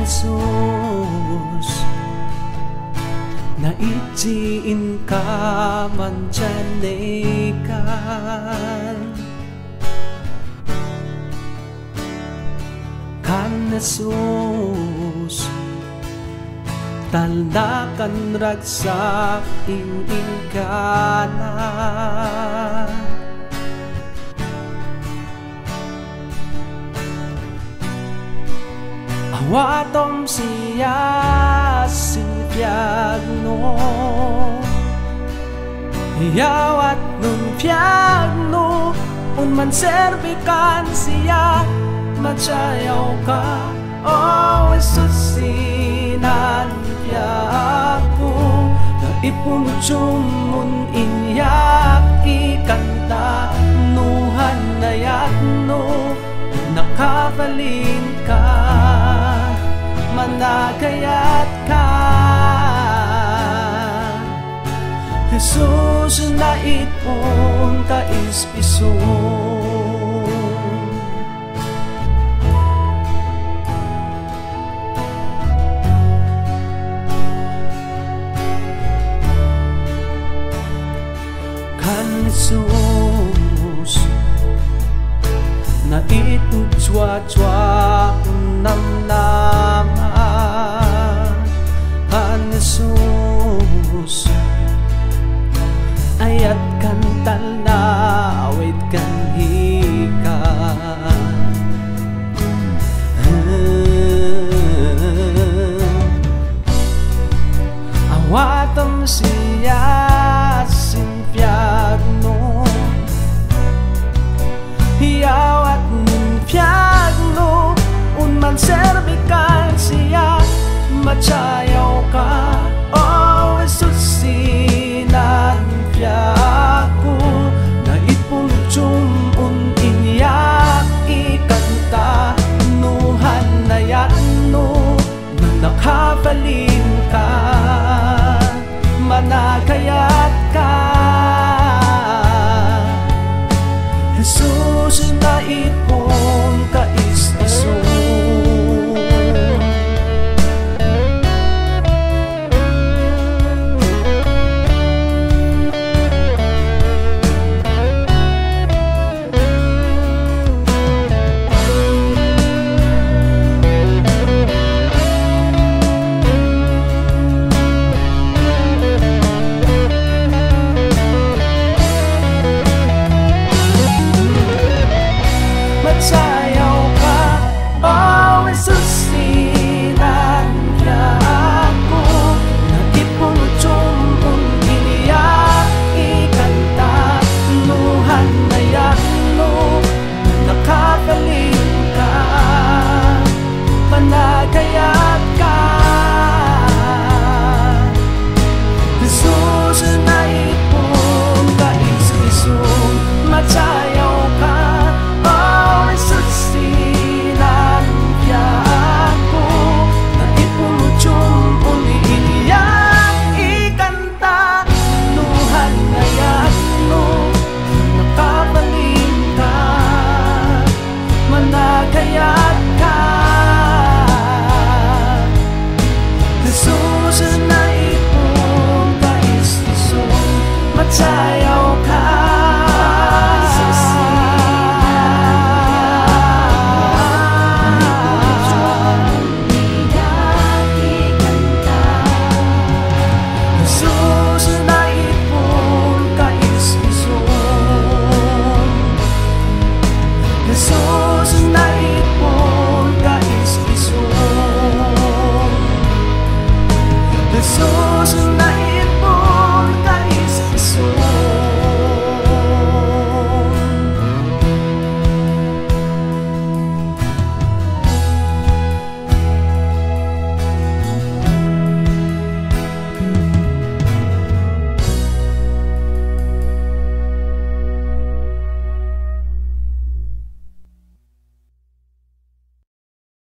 Jesus, naitiin ka manjanikan kan Jesus, taldakan ragsak ingingkana awatom siya sinpiagno iyawat nun piagno unman serbikan siya macayaw ka oh Jesus sinanpiago na ipunjumun inyak ikanta nuhan na yakno nakabalin ka managayat ka Jesus na ipon ka ispison kan Jesus na itujwa-jwa unam-nama kan Jesus ayat kantal na awit kan hikan awatam siya simpiagno hiyawat nun piagno unman serbikan siya macayaw ka oh Jesus sinanpiago na ipunjum un inyak ikanta nuhan na yakno na nakabalin